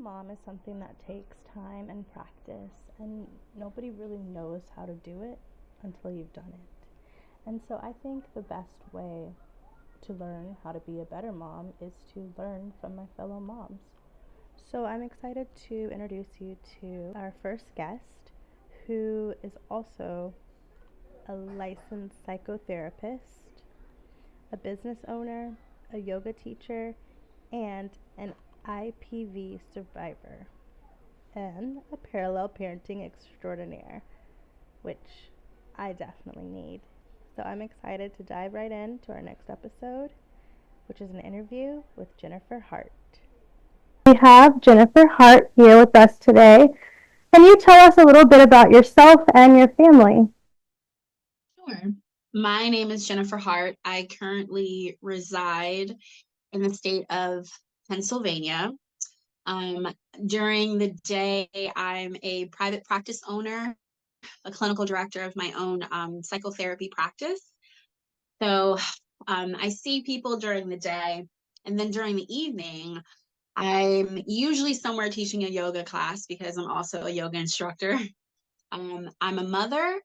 mom is something that takes time and practice, and nobody really knows how to do it until you've done it. And so I think the best way to learn how to be a better mom is to learn from my fellow moms. So I'm excited to introduce you to our first guest, who is also a licensed psychotherapist, a business owner, a yoga teacher, and an IPV survivor, and a parallel parenting extraordinaire, which I definitely need. So I'm excited to dive right into our next episode, which is an interview with Jennifer Hart. We have Jennifer Hart here with us today. Can you tell us a little bit about yourself and your family? Sure. My name is Jennifer Hart. I currently reside in the state of Pennsylvania. Um, During the day, I'm a private practice owner, a clinical director of my own psychotherapy practice. So I see people during the day, and then during the evening, I'm usually somewhere teaching a yoga class because I'm also a yoga instructor. I'm a mother.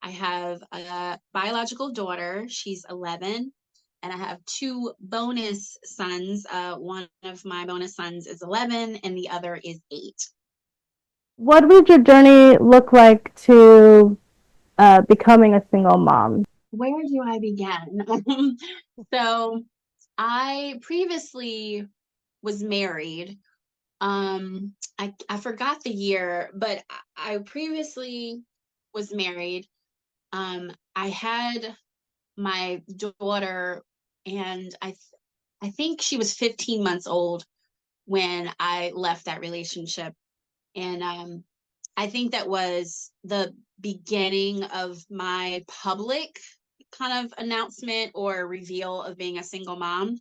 I have a biological daughter. She's 11. And I have two bonus sons. One of my bonus sons is 11, and the other is 8. What did your journey look like to becoming a single mom? Where do I begin? So I previously was married. I forgot the year, but I previously was married. I had my daughter, and I think she was 15 months old when I left that relationship. And I think that was the beginning of my public kind of announcement or reveal of being a single mom.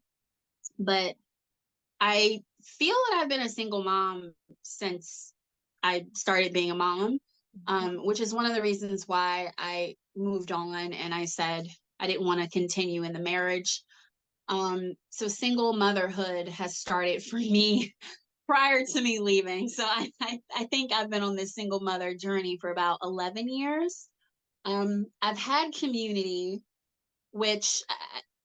But I feel that I've been a single mom since I started being a mom, which is one of the reasons why I moved on and I said I didn't want to continue in the marriage. So single motherhood has started for me prior to me leaving. So I think I've been on this single mother journey for about 11 years. I've had community, which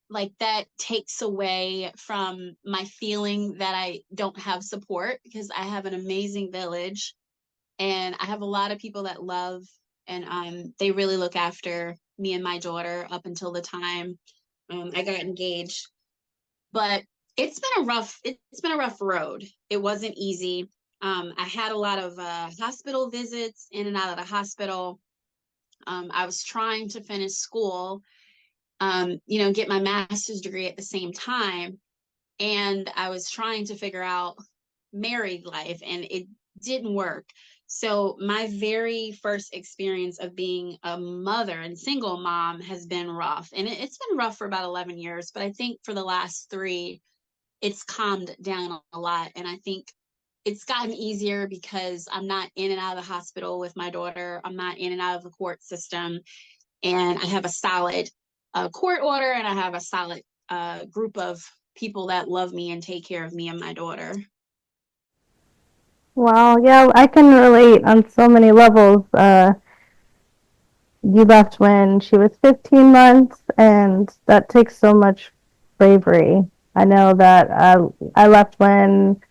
like that takes away from my feeling that I don't have support because I have an amazing village and I have a lot of people that love and they really look after me and my daughter up until the time I got engaged. But it's been a rough road. It wasn't easy. I had a lot of hospital visits in and out of the hospital. I was trying to finish school, get my master's degree at the same time. And I was trying to figure out married life and it didn't work. So my very first experience of being a mother and single mom has been rough. And it's been rough for about 11 years, but I think for the last 3, it's calmed down a lot. And I think it's gotten easier because I'm not in and out of the hospital with my daughter. I'm not in and out of the court system. And I have a solid court order and I have a solid group of people that love me and take care of me and my daughter. Wow, yeah, I can relate on so many levels. You left when she was 15 months, and that takes so much bravery. I know that I left when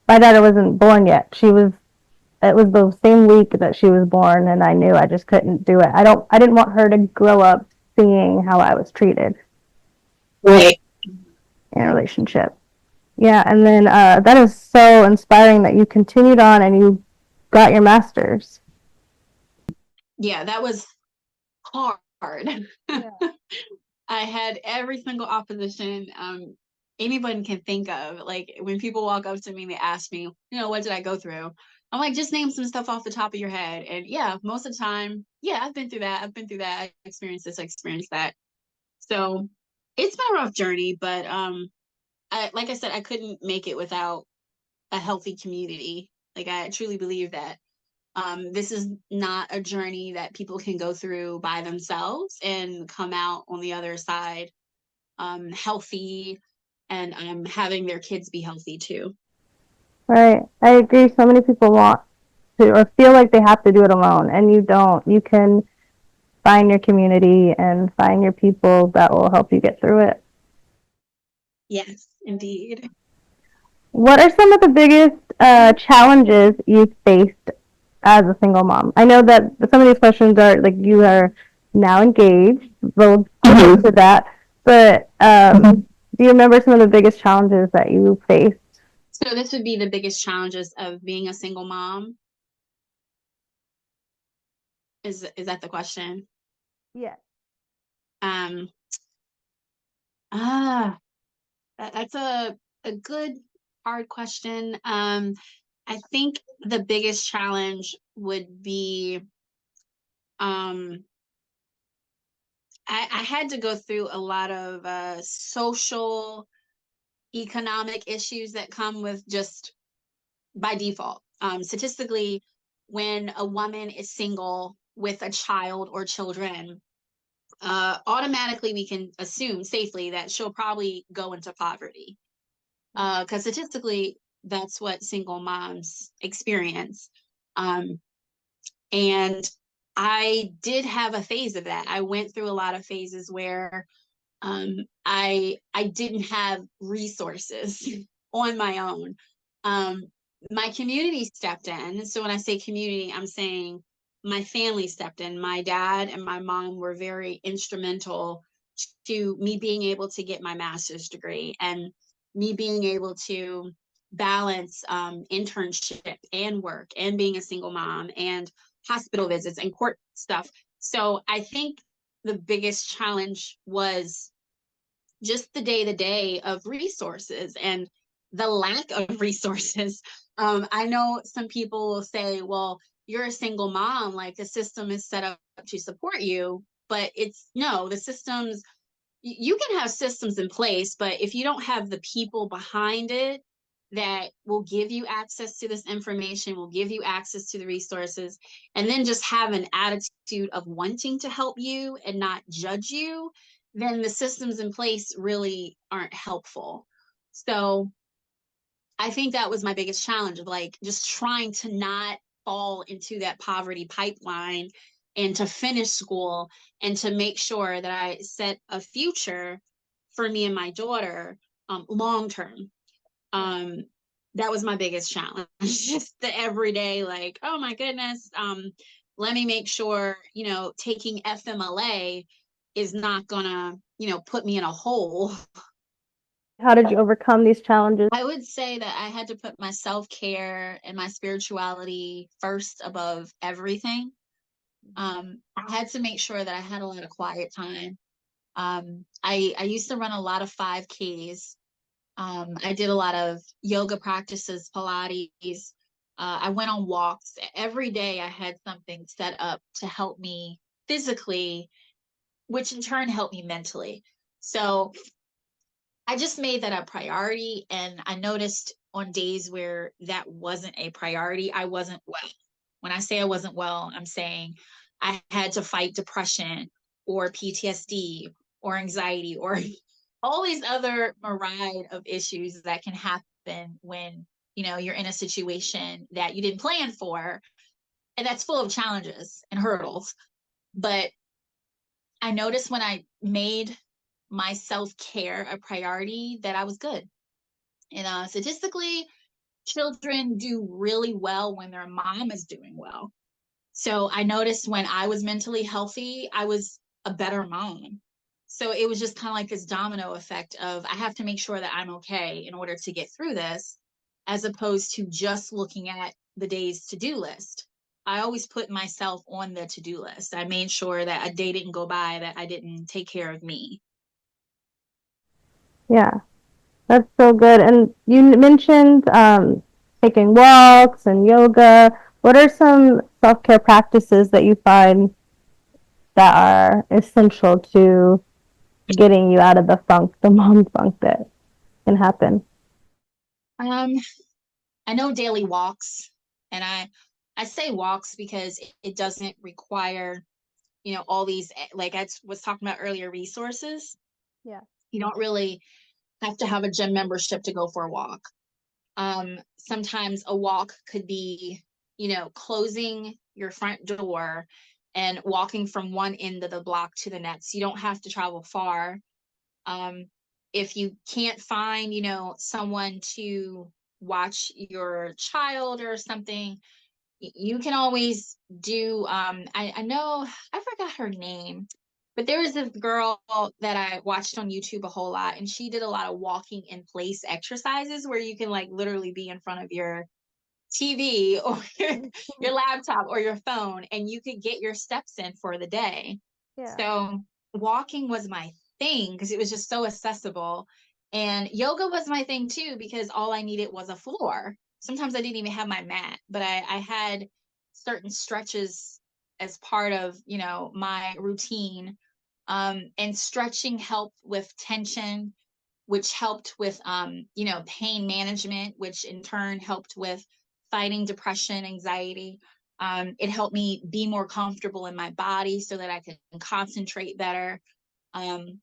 my daughter wasn't born yet. It was the same week that she was born, and I knew I just couldn't do it. I didn't want her to grow up seeing how I was treated Right. in a relationship. Yeah, and then that is so inspiring that you continued on and you got your master's. Yeah, that was hard. Yeah. I had every single opposition anyone can think of. Like when people walk up to me and they ask me, what did I go through? I'm like, just name some stuff off the top of your head. And yeah, most of the time, yeah, I've been through that. I've been through that. I experienced this, I experienced that. So it's been a rough journey, but like I said, I couldn't make it without a healthy community. Like I truly believe that this is not a journey that people can go through by themselves and come out on the other side healthy and having their kids be healthy too. Right. I agree. So many people want to or feel like they have to do it alone, and you don't. You can find your community and find your people that will help you get through it. Yes, indeed. What are some of the biggest challenges you've faced as a single mom? I know that some of these questions are like you are now engaged. We'll get into that. But do you remember some of the biggest challenges that you faced? So this would be the biggest challenges of being a single mom. Is that the question? Yeah. Um, ah, that's a good hard question. I think the biggest challenge would be um I had to go through a lot of social economic issues that come with just by default. Statistically, when a woman is single with a child or children, automatically we can assume safely that she'll probably go into poverty. Because statistically, that's what single moms experience. Um, and I did have a phase of that. I went through a lot of phases where I didn't have resources on my own. Um, my community stepped in. So when I say community, I'm saying my family stepped in. My dad and my mom were very instrumental to me being able to get my master's degree and me being able to balance internship and work and being a single mom and hospital visits and court stuff. So I think the biggest challenge was just the day to day of resources and the lack of resources. I know some people will say, well, you're a single mom, like the system is set up to support you, but it's no, the systems, you can have systems in place, but if you don't have the people behind it that will give you access to this information, will give you access to the resources, and then just have an attitude of wanting to help you and not judge you, then the systems in place really aren't helpful. So I think that was my biggest challenge of like just trying to not fall into that poverty pipeline and to finish school and to make sure that I set a future for me and my daughter long term. Um, that was my biggest challenge. Just the everyday, like, oh my goodness, let me make sure, taking FMLA is not gonna, put me in a hole. How did you overcome these challenges? I would say that I had to put my self care and my spirituality first above everything. I had to make sure that I had a lot of quiet time. I used to run a lot of 5Ks. I did a lot of yoga practices, Pilates. I went on walks. Every day I had something set up to help me physically, which in turn helped me mentally. So I just made that a priority. And I noticed on days where that wasn't a priority, I wasn't well. When I say I wasn't well, I'm saying I had to fight depression or PTSD or anxiety or all these other myriad of issues that can happen when, you're in a situation that you didn't plan for and that's full of challenges and hurdles. But I noticed when I made my self-care a priority that I was good. And statistically, children do really well when their mom is doing well. So I noticed when I was mentally healthy, I was a better mom. So it was just kind of like this domino effect of I have to make sure that I'm okay in order to get through this, as opposed to just looking at the day's to-do list. I always put myself on the to-do list. I made sure that a day didn't go by that I didn't take care of me. Yeah, that's so good. And you mentioned taking walks and yoga. What are some self care practices that you find that are essential to getting you out of the funk, the mom funk that can happen? Um, I know daily walks, and I say walks because it doesn't require, all these like I was talking about earlier resources. Yeah. You don't really have to have a gym membership to go for a walk. Sometimes a walk could be, closing your front door and walking from one end of the block to the next. You don't have to travel far. Um, if you can't find, someone to watch your child or something, you can always do, I know, I forgot her name, but there was this girl that I watched on YouTube a whole lot, and she did a lot of walking in place exercises where you can like literally be in front of your TV or your laptop or your phone, and you could get your steps in for the day. Yeah. So walking was my thing because it was just so accessible. And yoga was my thing too, because all I needed was a floor. Sometimes I didn't even have my mat, but I had certain stretches as part of, my routine. And stretching helped with tension, which helped with, pain management, which in turn helped with fighting depression, anxiety. It helped me be more comfortable in my body so that I could concentrate better. Um,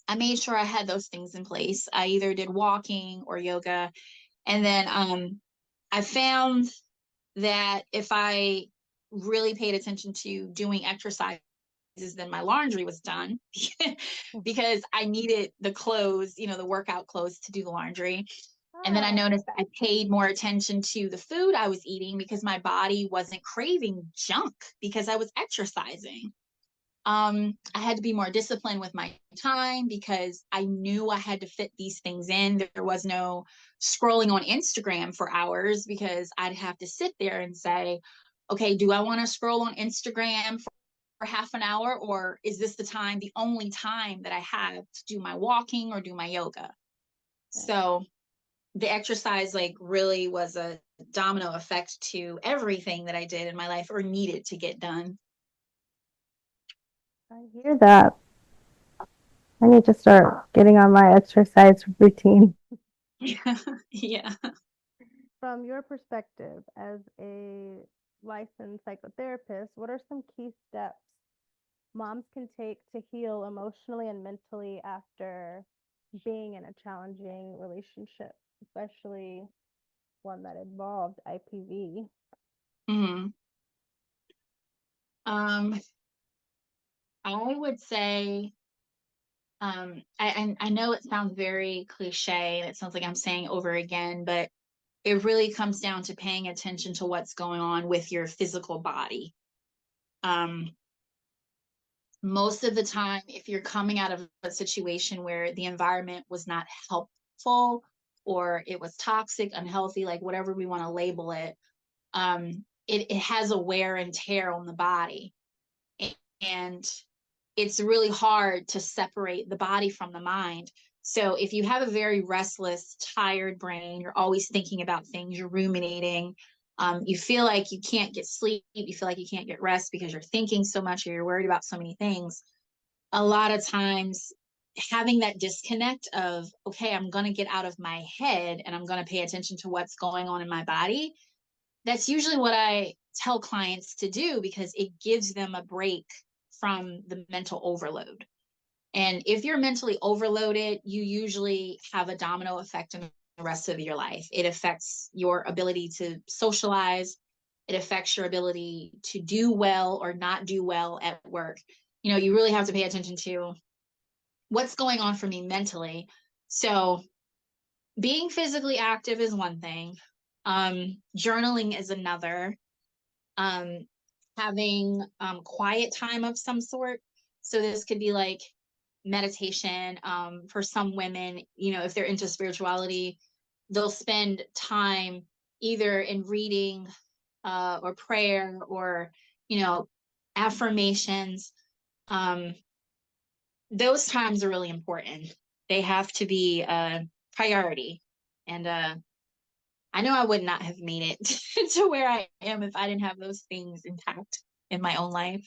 I made sure I had those things in place. I either did walking or yoga. And then I found that if I really paid attention to doing exercise, then my laundry was done because I needed the clothes, the workout clothes to do the laundry. And then I Oh, noticed that I paid more attention to the food I was eating because my body wasn't craving junk because I was exercising. I had to be more disciplined with my time because I knew I had to fit these things in. There was no scrolling on Instagram for hours because I'd have to sit there and say, okay, do I want to scroll on Instagram for half an hour, or is this the only time that I have to do my walking or do my yoga? right. So the exercise like really was a domino effect to everything that I did in my life or needed to get done. I hear that. I need to start getting on my exercise routine. Yeah. From your perspective as a licensed psychotherapist, what are some key steps moms can take to heal emotionally and mentally after being in a challenging relationship, especially one that involved IPV? Hmm. Um, I would say, I know it sounds very cliche and it sounds like I'm saying over again, but it really comes down to paying attention to what's going on with your physical body. Um, Most of the time, if you're coming out of a situation where the environment was not helpful or it was toxic, unhealthy, like whatever we want to label it, it has a wear and tear on the body. And it's really hard to separate the body from the mind. So if you have a very restless, tired brain, you're always thinking about things, you're ruminating, you feel like you can't get sleep, you feel like you can't get rest because you're thinking so much or you're worried about so many things. A lot of times, having that disconnect of, okay, I'm going to get out of my head and I'm going to pay attention to what's going on in my body. That's usually what I tell clients to do because it gives them a break from the mental overload. And if you're mentally overloaded, you usually have a domino effect in the rest of your life. It affects your ability to socialize, it affects your ability to do well or not do well at work. You really have to pay attention to what's going on for me mentally. So, being physically active is one thing, journaling is another, um, having quiet time of some sort. So, this could be like meditation. For some women, if they're into spirituality, they'll spend time either in reading or prayer or, you know, affirmations. Um, those times are really important. They have to be a priority. And I know I would not have made it to where I am if I didn't have those things intact in my own life.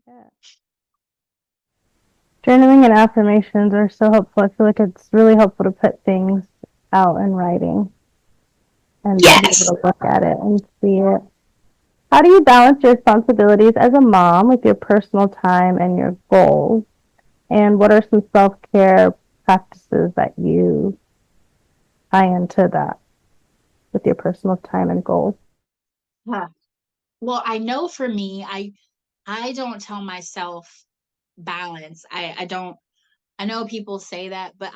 Yeah. Journaling and affirmations are so helpful. I feel like it's really helpful to put things out in writing and to be Yes. able to look at it and see it. How do you balance your responsibilities as a mom with your personal time and your goals? And what are some self care practices that you tie into that? with your personal time and goals? Huh. Well, I know for me, I don't tell myself balance. I don't, I know people say that, but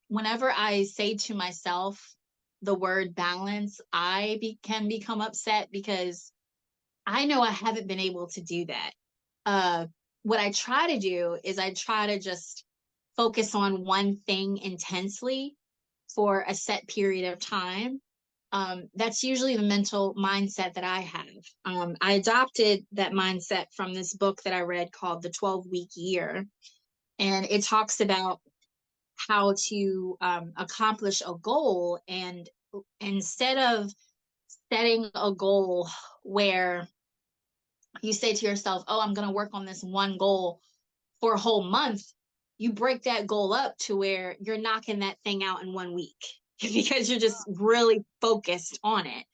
whenever I say to myself the word balance, can become upset because I know I haven't been able to do that. Uh, what I try to do is I try to just focus on one thing intensely for a set period of time. That's usually the mental mindset that I have. I adopted that mindset from this book that I read called The 12-Week Year. And it talks about how to accomplish a goal. And instead of setting a goal where you say to yourself, oh, I'm going to work on this one goal for a whole month, you break that goal up to where you're knocking that thing out in 1 week because you're just really focused on it.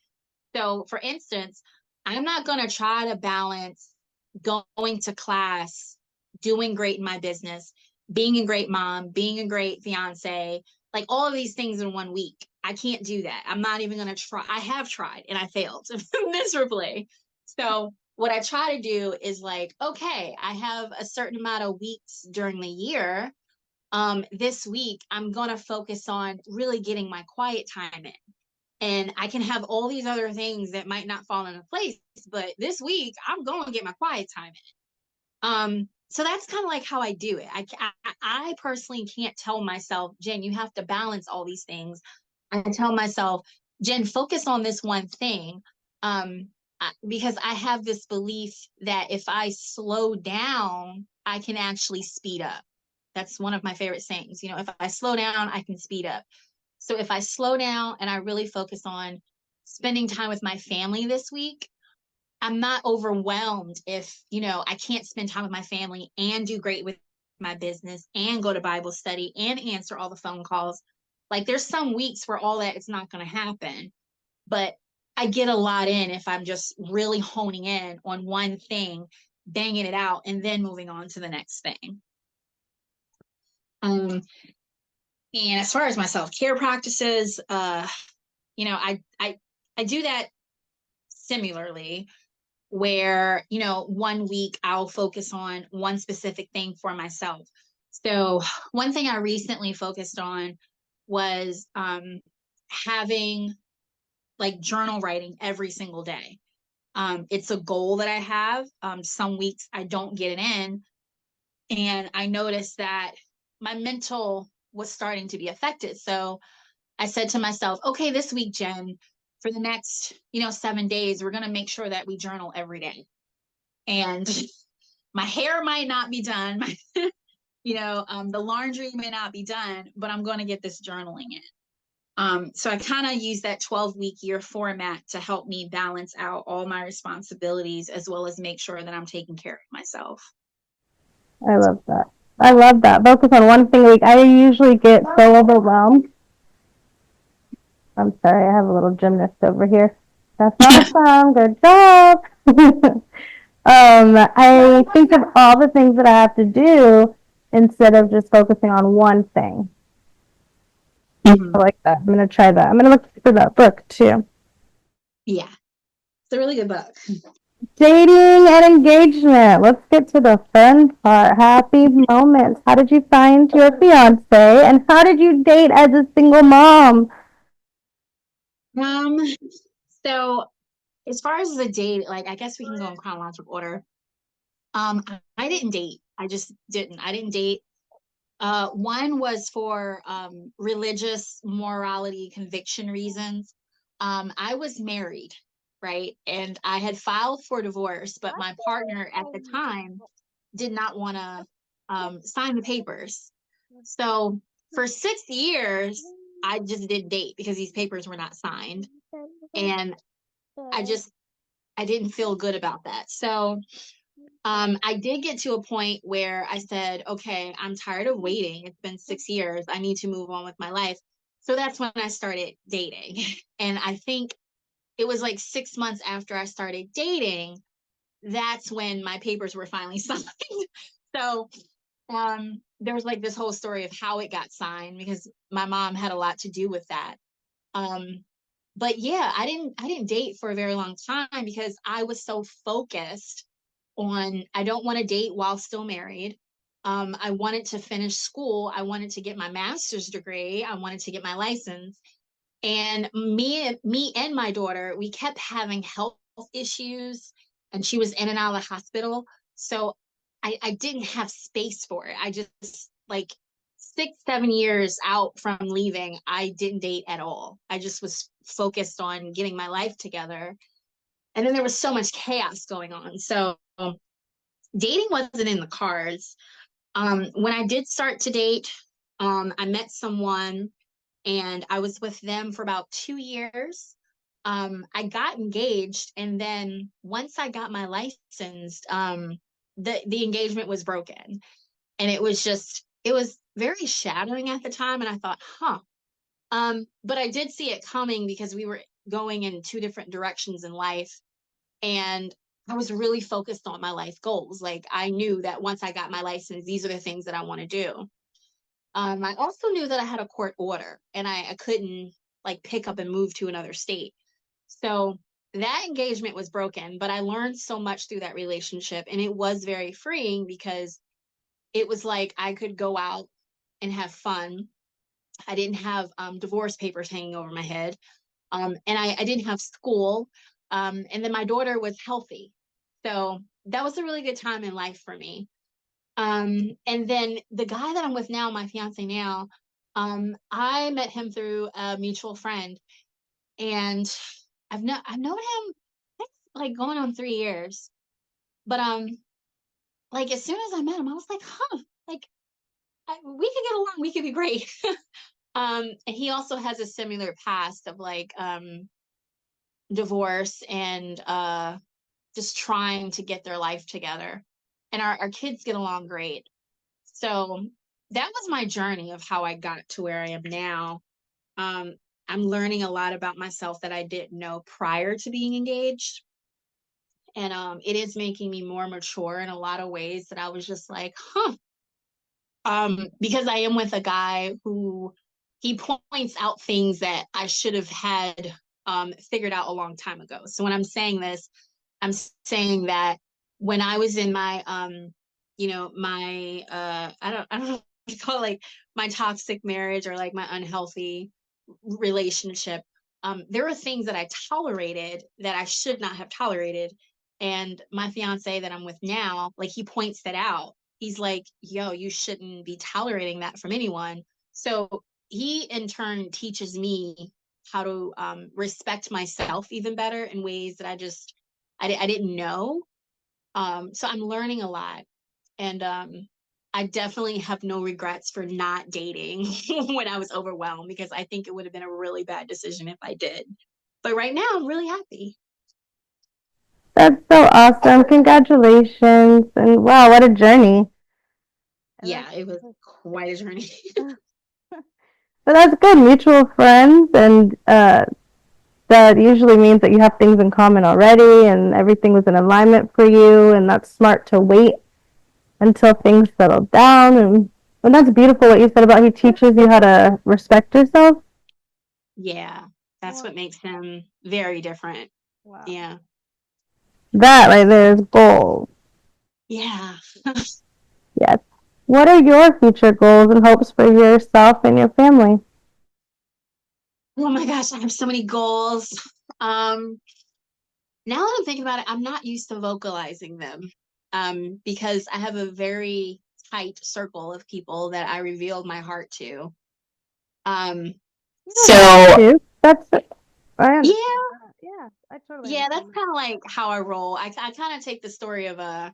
So, for instance, I'm not going to try to balance going to class, doing great in my business, being a great mom, being a great fiance, like all of these things in 1 week. I can't do that. I'm not even going to try. I have tried and I failed miserably. So, what I try to do is like, okay, I have a certain amount of weeks during the year. This week, I'm going to focus on really getting my quiet time in. And I can have all these other things that might not fall into place, but this week I'm going to get my quiet time in. So that's kind of like how I do it. I personally can't tell myself, Jen, you have to balance all these things. I tell myself, Jen, focus on this one thing. Because I have this belief that if I slow down, I can actually speed up. That's one of my favorite sayings. You know, if I slow down, I can speed up. So if I slow down and I really focus on spending time with my family this week, I'm not overwhelmed if, I can't spend time with my family and do great with my business and go to Bible study and answer all the phone calls. Like there's some weeks where all that is not going to happen, but I get a lot in if I'm just really honing in on one thing, banging it out, and then moving on to the next thing. And as far as my self-care practices, I do that similarly where, 1 week I'll focus on one specific thing for myself. So one thing I recently focused on was having like journal writing every single day. It's a goal that I have. Some weeks I don't get it in. And I noticed that my mental was starting to be affected. So I said to myself, okay, this week, Jen, for the next, 7 days, we're going to make sure that we journal every day. And my hair might not be done. The laundry may not be done, but I'm going to get this journaling in. So I kind of use that 12-week year format to help me balance out all my responsibilities as well as make sure that I'm taking care of myself. I love that. I love that. Focus on one thing a week. I usually get so overwhelmed. I'm sorry, I have a little gymnast over here. That's awesome. Good job. I think of all the things that I have to do instead of just focusing on one thing. Mm-hmm. I like that. I'm going to try that. I'm going to look for that book too. Yeah, it's a really good book. Dating and engagement. Let's get to the fun part. Happy moments. How did you find your fiance and how did you date as a single mom? So as far as the date, like I guess we can go in chronological order. I didn't date. I just didn't. I didn't date. One was for religious morality conviction reasons. I was married, right? And I had filed for divorce, but my partner at the time did not want to sign the papers. So for 6 years, I just didn't date because these papers were not signed. And I didn't feel good about that. So I did get to a point where I said, okay, I'm tired of waiting. It's been 6 years. I need to move on with my life. So that's when I started dating. And I think it was like 6 months after I started dating, that's when my papers were finally signed. So there was like this whole story of how it got signed because my mom had a lot to do with that. But yeah, I didn't date for a very long time because I was so focused on I don't want to date while still married. I wanted to finish school. I wanted to get my master's degree. I wanted to get my license. And me and my daughter, we kept having health issues, and she was in and out of the hospital. So I didn't have space for it. I just like 6, 7 years out from leaving, I didn't date at all. I just was focused on getting my life together. And then there was so much chaos going on. So dating wasn't in the cards. When I did start to date, I met someone and I was with them for about 2 years. I got engaged, and then once I got my license, the engagement was broken, and it was very shattering at the time, and I thought, huh. But I did see it coming because we were going in two different directions in life, and I was really focused on my life goals. Like I knew that once I got my license, these are the things that I want to do. I also knew that I had a court order and I couldn't like pick up and move to another state. So that engagement was broken, but I learned so much through that relationship, and it was very freeing because it was like I could go out and have fun. I didn't have divorce papers hanging over my head. And I didn't have school. And then my daughter was healthy. So that was a really good time in life for me. And then the guy that I'm with now, my fiance now, I met him through a mutual friend, and I've known him like going on 3 years. But like as soon as I met him, I was like, huh, like we could get along, we could be great. And he also has a similar past of like divorce and just trying to get their life together. And our kids get along great. So that was my journey of how I got to where I am now. Um, I'm learning a lot about myself that I didn't know prior to being engaged. And it is making me more mature in a lot of ways that I was just like, huh. Because I am with a guy who he points out things that I should have had figured out a long time ago. So when I'm saying this, I'm saying that when I was in my my I don't know what to call it, like my toxic marriage or like my unhealthy relationship, there were things that I tolerated that I should not have tolerated. And my fiance that I'm with now, like he points that out. He's like, yo, you shouldn't be tolerating that from anyone. So he in turn teaches me how to respect myself even better in ways that I didn't know. So I'm learning a lot. And I definitely have no regrets for not dating when I was overwhelmed, because I think it would have been a really bad decision if I did. But right now, I'm really happy. That's so awesome. Congratulations. And wow, what a journey. And Yeah, it was quite a journey. but that's good. Mutual friends, and that usually means that you have things in common already and everything was in alignment for you. And that's smart to wait until things settle down. And that's beautiful what you said about he teaches you how to respect yourself. Yeah, that's what makes him very different. Wow. Yeah. That right there is gold. Yeah. Yes. What are your future goals and hopes for yourself and your family? Oh my gosh, I have so many goals. Um, Now that I'm thinking about it, I'm not used to vocalizing them, because I have a very tight circle of people that I revealed my heart to. Um, so That's I understand yeah, that. Yeah, I totally yeah, that's understand that. kind of like how I roll. I kind of take the story of I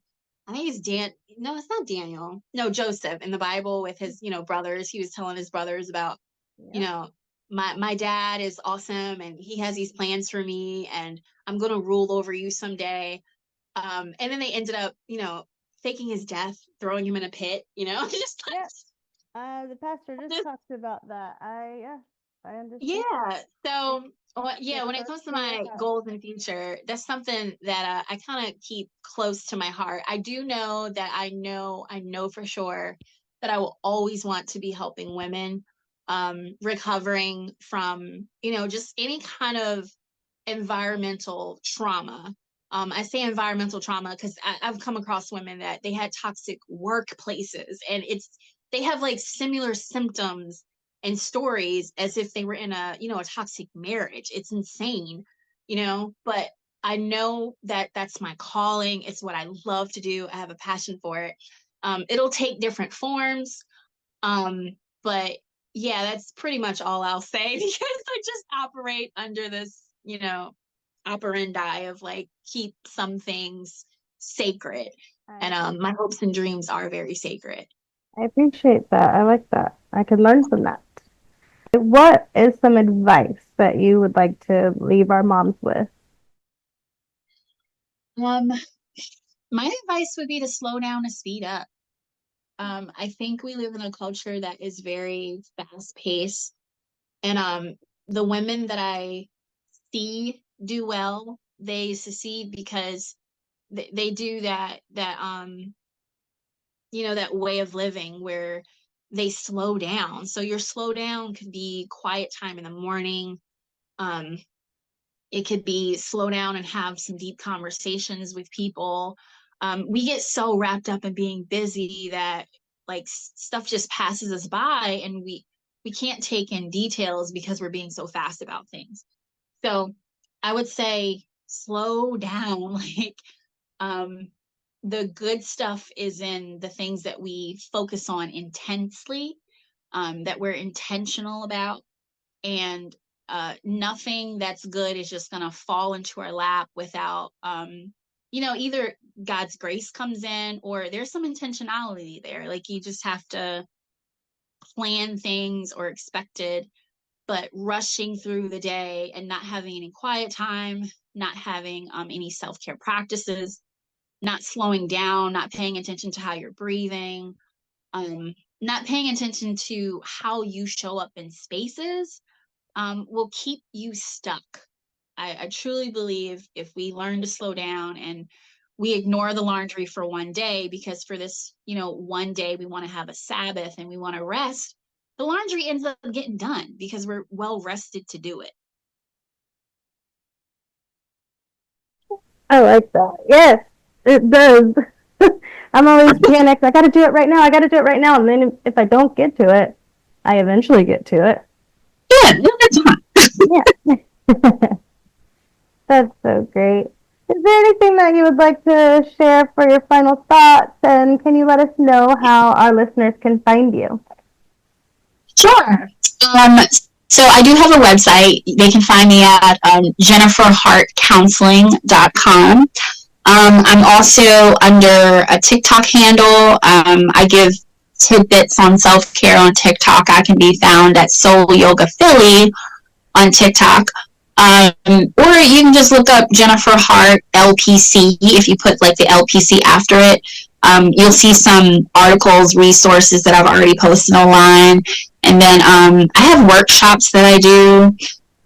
think it's Dan. No, it's not Daniel. No, Joseph in the Bible with his brothers. He was telling his brothers about you Yep. know my dad is awesome and he has these plans for me and I'm gonna rule over you someday. And then they ended up faking his death, throwing him in a pit. Just like Yeah. The pastor just talked about that. I understand. yeah. So, well, yeah, It when it goes comes to to your my head. goals in the future, that's something that I kind of keep close to my heart. I do know that I know for sure that I will always want to be helping women. recovering from, just any kind of environmental trauma. I say environmental trauma because I've come across women that they had toxic workplaces, and they have like similar symptoms and stories as if they were in a toxic marriage. It's insane, but I know that that's my calling. It's what I love to do. I have a passion for it. It'll take different forms. But yeah, that's pretty much all I'll say because I just operate under this, operandi of like keep some things sacred. And my hopes and dreams are very sacred. I appreciate that. I like that. I could learn from that. What is some advice that you would like to leave our moms with? Um, my advice would be to slow down and speed up. I think we live in a culture that is very fast paced, and the women that I see do well, they succeed because they do that way of living where they slow down. So your slow down could be quiet time in the morning. Um, it could be slow down and have some deep conversations with people. We get so wrapped up in being busy that like stuff just passes us by, and we can't take in details because we're being so fast about things. So I would say slow down. Like, um, the good stuff is in the things that we focus on intensely, that we're intentional about, and nothing that's good is just going to fall into our lap without, either God's grace comes in or there's some intentionality there. Like you just have to plan things or expect it, but rushing through the day and not having any quiet time, not having any self-care practices, not slowing down, not paying attention to how you're breathing, not paying attention to how you show up in spaces, will keep you stuck. I truly believe if we learn to slow down and we ignore the laundry for one day because for this, one day we want to have a Sabbath and we want to rest, the laundry ends up getting done because we're well rested to do it. I like that. Yes, it does. I'm always panicked. I got to do it right now. I got to do it right now. And then if I don't get to it, I eventually get to it. Yeah, that's fine. Yeah. That's so great. Is there anything that you would like to share for your final thoughts? And can you let us know how our listeners can find you? Sure. So I do have a website. They can find me at jenniferhartcounseling.com. I'm also under a TikTok handle. I give tidbits on self-care on TikTok. I can be found at Soul Yoga Philly on TikTok. Or you can just look up Jennifer Hart LPC. If you put like the LPC after it, you'll see some articles, resources that I've already posted online. And then I have workshops that I do.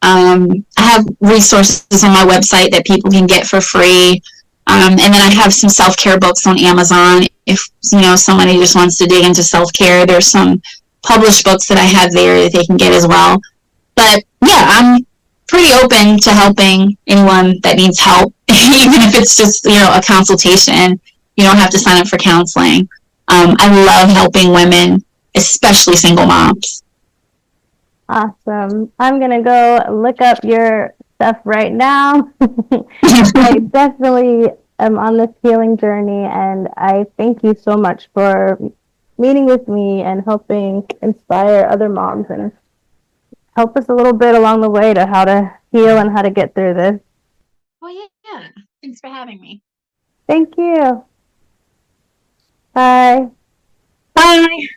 I have resources on my website that people can get for free. And then I have some self-care books on Amazon. If, somebody just wants to dig into self-care, there's some published books that I have there that they can get as well. But yeah, I'm pretty open to helping anyone that needs help, even if it's just, a consultation. You don't have to sign up for counseling. I love helping women, especially single moms. Awesome. I'm going to go look up your stuff right now. I definitely am on this healing journey, and I thank you so much for meeting with me and helping inspire other moms and help us a little bit along the way to how to heal and how to get through this. Oh, yeah. Thanks for having me. Thank you. Bye. Bye.